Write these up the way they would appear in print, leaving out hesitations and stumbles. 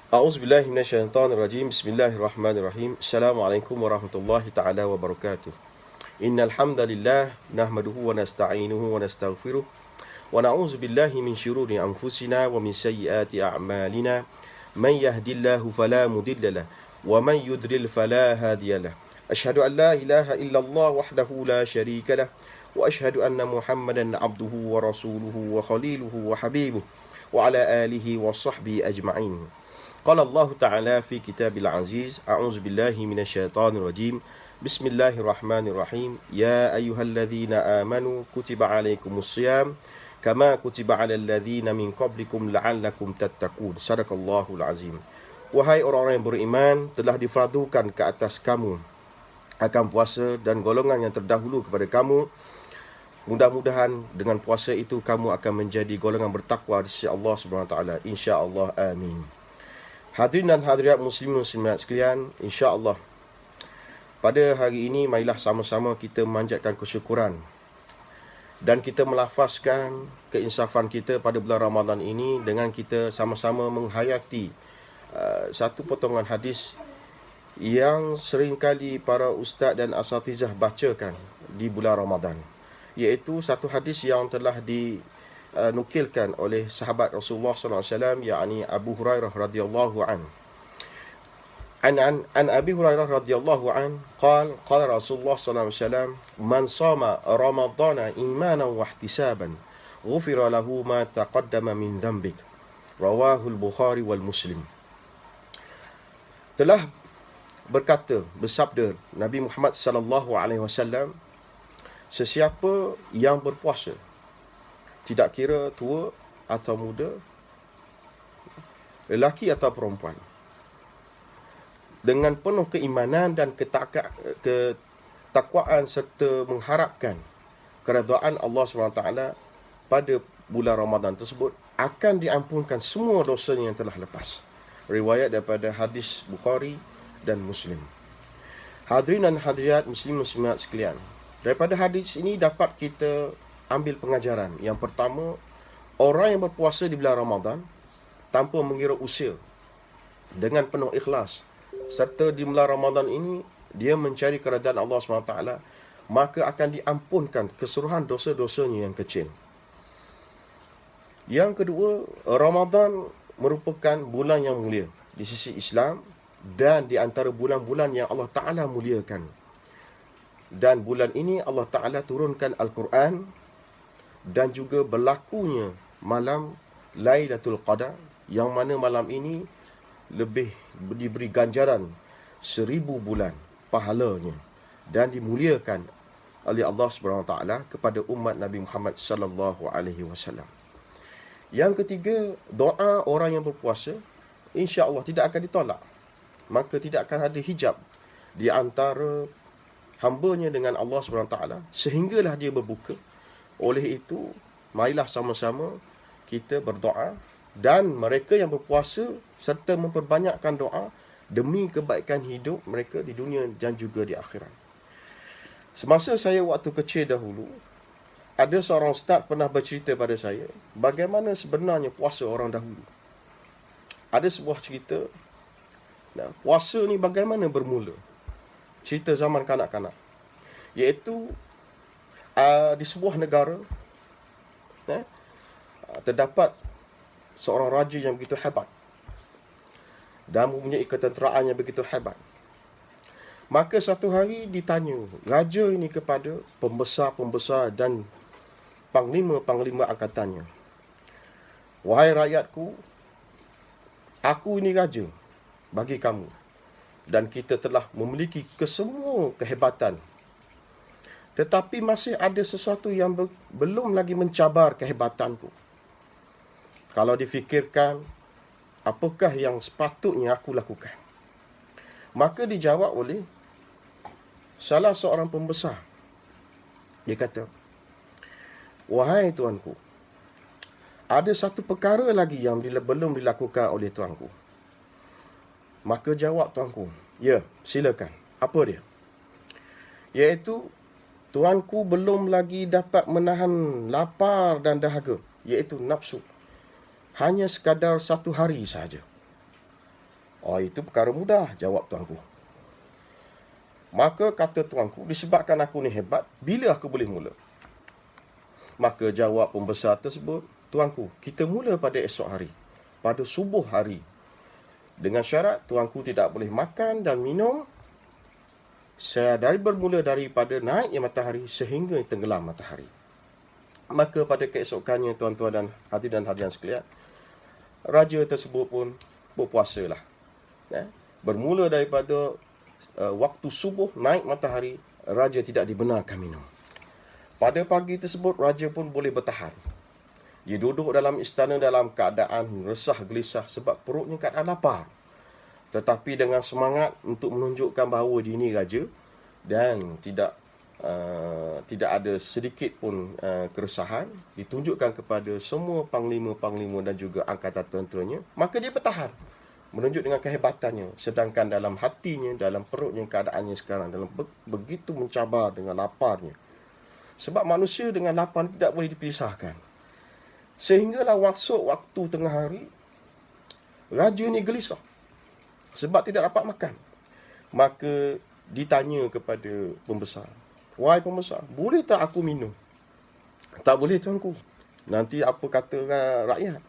A'udzubillahi minasyaitonirrajim. Bismillahirrahmanirrahim. Assalamualaikum warahmatullahi taala wabarakatuh. Innal hamdalillah nahmaduhu wa nasta'inuhu wa nastaghfiruh wa na'udzu billahi min syururi anfusina wa min sayyiati a'malina. Man yahdihillahu fala mudilla lahu wa man yudlil fala hadiya lahu. Asyhadu an la ilaha illallah wahdahu la syarika lahu wa asyhadu anna Muhammadan 'abduhu wa rasuluhu wa khaliluhu wa habibuhu wa ala alihi wa sahbihi ajma'in. Qala Allah Ta'ala fi kitabil aziz, a'udzu billahi minasyaitonir rajim. Bismillahirrahmanirrahim. Ya ayyuhalladzina amanu kutiba alaikumus shiyam kama kutiba alal ladzina min qablikum la'allakum tattaqun. Sadaqallahul azim. Wahai orang-orang yang beriman, telah difardukan ke atas kamu akan puasa dan golongan yang terdahulu kepada kamu. Mudah-mudahan dengan puasa itu kamu akan menjadi golongan bertakwa di sisi Allah Subhanahu wa taala. Insya-Allah, amin. Hadirin dan hadirat muslimin sekalian, insya-Allah pada hari ini marilah sama-sama kita memanjatkan kesyukuran dan kita melafazkan keinsafan kita pada bulan Ramadan ini dengan kita sama-sama menghayati satu potongan hadis yang seringkali para ustaz dan asatizah bacakan di bulan Ramadan, iaitu satu hadis yang telah dinukilkan oleh sahabat Rasulullah sallallahu alaihi wasallam, yakni Abu Hurairah radhiyallahu an. An Abi Hurairah radhiyallahu an qala Rasulullah sallallahu alaihi wasallam, man shama ramadhana imanan wa ihtisaban ghufira lahu ma taqaddama min dhanbik. Rawahu al-Bukhari wal Muslim. Telah bersabda Nabi Muhammad sallallahu alaihi wasallam, sesiapa yang berpuasa, tidak kira tua atau muda, lelaki atau perempuan, dengan penuh keimanan dan ketakwaan serta mengharapkan keredaan Allah SWT pada bulan Ramadan tersebut, akan diampunkan semua dosanya yang telah lepas. Riwayat daripada hadis Bukhari dan Muslim. Hadirin dan hadirat muslimat sekalian, daripada hadis ini dapat kita ambil pengajaran. Yang pertama, orang yang berpuasa di bulan Ramadan tanpa mengira usia, dengan penuh ikhlas, serta di bulan Ramadan ini dia mencari keredaan Allah SWT, maka akan diampunkan keseluruhan dosa-dosanya yang kecil. Yang kedua, Ramadan merupakan bulan yang mulia di sisi Islam dan di antara bulan-bulan yang Allah Ta'ala muliakan. Dan bulan ini Allah Ta'ala turunkan Al-Quran, dan juga berlakunya malam Lailatul Qadar, yang mana malam ini lebih diberi ganjaran 1000 bulan pahalanya dan dimuliakan oleh Allah Subhanahu Wa Taala kepada umat Nabi Muhammad sallallahu alaihi wasallam. Yang ketiga, doa orang yang berpuasa insya-Allah tidak akan ditolak. Maka tidak akan ada hijab di antara hamba-Nya dengan Allah Subhanahu Wa Taala sehinggalah dia berbuka. Oleh itu, marilah sama-sama kita berdoa, dan mereka yang berpuasa serta memperbanyakkan doa demi kebaikan hidup mereka di dunia dan juga di akhirat. Semasa saya waktu kecil dahulu, ada seorang ustaz pernah bercerita pada saya bagaimana sebenarnya puasa orang dahulu. Ada sebuah cerita, puasa ni bagaimana bermula. Cerita zaman kanak-kanak, iaitu di sebuah negara terdapat seorang raja yang begitu hebat dan mempunyai ketenteraan yang begitu hebat. Maka satu hari ditanya raja ini kepada pembesar-pembesar dan panglima-panglima angkatannya, wahai rakyatku, aku ini raja bagi kamu, dan kita telah memiliki kesemua kehebatan, tetapi masih ada sesuatu yang belum lagi mencabar kehebatanku. Kalau difikirkan, apakah yang sepatutnya aku lakukan? Maka dijawab oleh salah seorang pembesar. Dia kata, wahai tuanku, ada satu perkara lagi yang belum dilakukan oleh tuanku. Maka jawab tuanku, ya, silakan. Apa dia? Iaitu, tuanku belum lagi dapat menahan lapar dan dahaga, iaitu nafsu. Hanya sekadar 1 hari sahaja. Oh, itu perkara mudah, jawab tuanku. Maka kata tuanku, disebabkan aku ni hebat, bila aku boleh mula? Maka jawab pembesar tersebut, tuanku, kita mula pada esok hari, pada subuh hari. Dengan syarat tuanku tidak boleh makan dan minum bermula daripada naiknya matahari sehingga tenggelam matahari. Maka pada keesokannya, tuan-tuan dan hadirin sekalian, raja tersebut pun berpuasalah. Bermula daripada waktu subuh naik matahari, raja tidak dibenarkan minum. Pada pagi tersebut, raja pun boleh bertahan. Dia duduk dalam istana dalam keadaan resah gelisah sebab perutnya keadaan lapar. Tetapi dengan semangat untuk menunjukkan bahawa dia ini raja dan tidak ada sedikit pun keresahan, ditunjukkan kepada semua panglima-panglima dan juga angkatan tenteranya, maka dia bertahan, menunjuk dengan kehebatannya. Sedangkan dalam hatinya, dalam perutnya, keadaannya sekarang dalam begitu mencabar dengan laparnya. Sebab manusia dengan lapar tidak boleh dipisahkan. Sehinggalah waktu tengah hari, raja ni gelisah sebab tidak dapat makan. Maka ditanya kepada pembesar, wahai pembesar, boleh tak aku minum? Tak boleh tuanku. Nanti apa kata rakyat?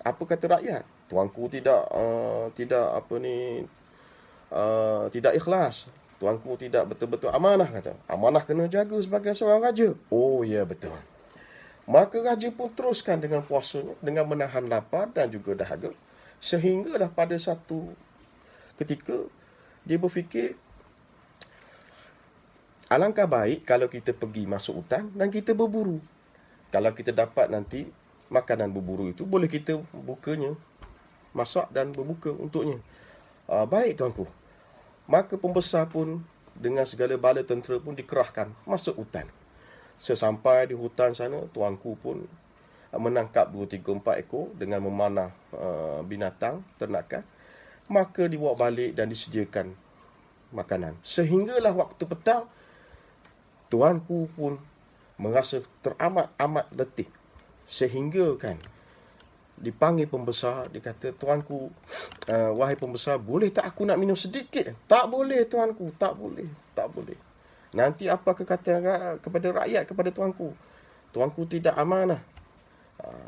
Apa kata rakyat? Tuanku tidak ikhlas. Tuanku tidak betul-betul amanah, kata. Amanah kena jaga sebagai seorang raja. Oh ya, betul. Maka raja pun teruskan dengan puasanya, dengan menahan lapar dan juga dahaga. Sehinggalah pada satu ketika dia berfikir, alangkah baik kalau kita pergi masuk hutan dan kita berburu. Kalau kita dapat nanti makanan berburu itu, boleh kita bukanya, masak dan berbuka untuknya. Baik tuanku. Maka pembesar pun dengan segala bala tentera pun dikerahkan masuk hutan. Sesampai di hutan sana, tuanku pun menangkap 2, 3, 4 ekor dengan memanah binatang ternakan. Maka dibawa balik dan disediakan makanan. Sehinggalah waktu petang, tuanku pun merasa teramat-amat letih. Sehingga kan dipanggil pembesar, dia kata, tuanku, wahai pembesar, boleh tak aku nak minum sedikit? Tak boleh tuanku, tak boleh. Nanti apa kata kepada rakyat, kepada tuanku? Tuanku tidak amanah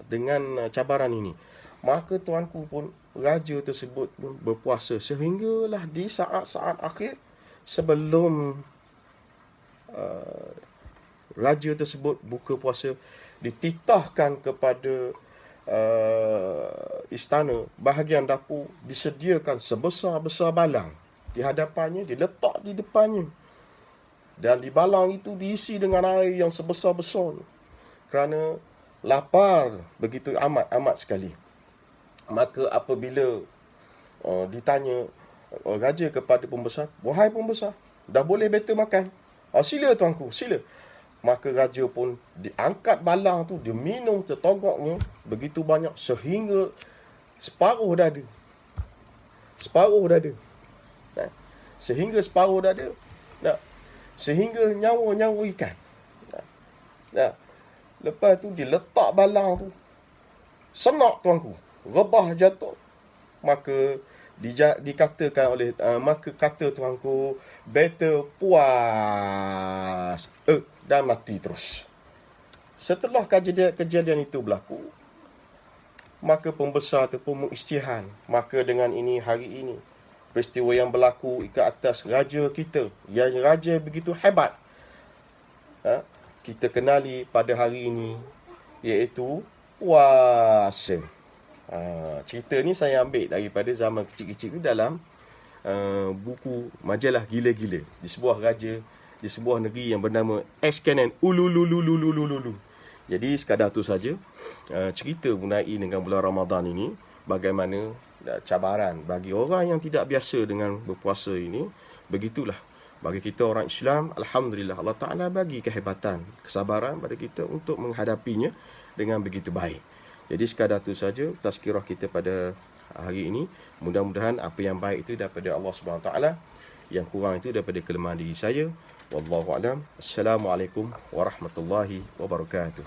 dengan cabaran ini. Maka tuanku pun, raja tersebut pun berpuasa sehinggalah di saat-saat akhir sebelum raja tersebut buka puasa, dititahkan kepada istana, bahagian dapur disediakan sebesar-besar balang di hadapannya, diletak di depannya. Dan di balang itu diisi dengan air yang sebesar-besar, kerana lapar begitu amat sekali. Maka apabila ditanya raja kepada pembesar, wahai pembesar, dah boleh betul makan? Sila tuanku, sila. Maka raja pun diangkat balang tu, dia minum tertogoknya begitu banyak sehingga separuh dada. Sehingga nyawa-nyawa ikan. Lepas tu diletak balang tu, senak tuanku, rebah jatuh. Maka dikatakan oleh maka kata tuanku, better puas dan mati terus. Setelah kejadian itu berlaku, maka pembesar itu pun mengisytihar, maka dengan ini hari ini peristiwa yang berlaku ke atas raja kita, yang raja begitu hebat, kita kenali pada hari ini, iaitu puasa. Cerita ni saya ambil daripada zaman kecil-kecil dalam buku majalah gila-gila di sebuah raja, di sebuah negeri yang bernama Eskenan Ulululululululu. Jadi sekadar tu saja cerita mengenai dengan bulan Ramadan ini, bagaimana cabaran bagi orang yang tidak biasa dengan berpuasa ini. Begitulah bagi kita orang Islam, alhamdulillah Allah Ta'ala bagi kehebatan, kesabaran pada kita untuk menghadapinya dengan begitu baik. Jadi sekadar tu saja tazkirah kita pada hari ini. Mudah-mudahan apa yang baik itu daripada Allah Subhanahu Wa Ta'ala, yang kurang itu daripada kelemahan diri saya. Wallahu a'lam. Assalamualaikum warahmatullahi wabarakatuh.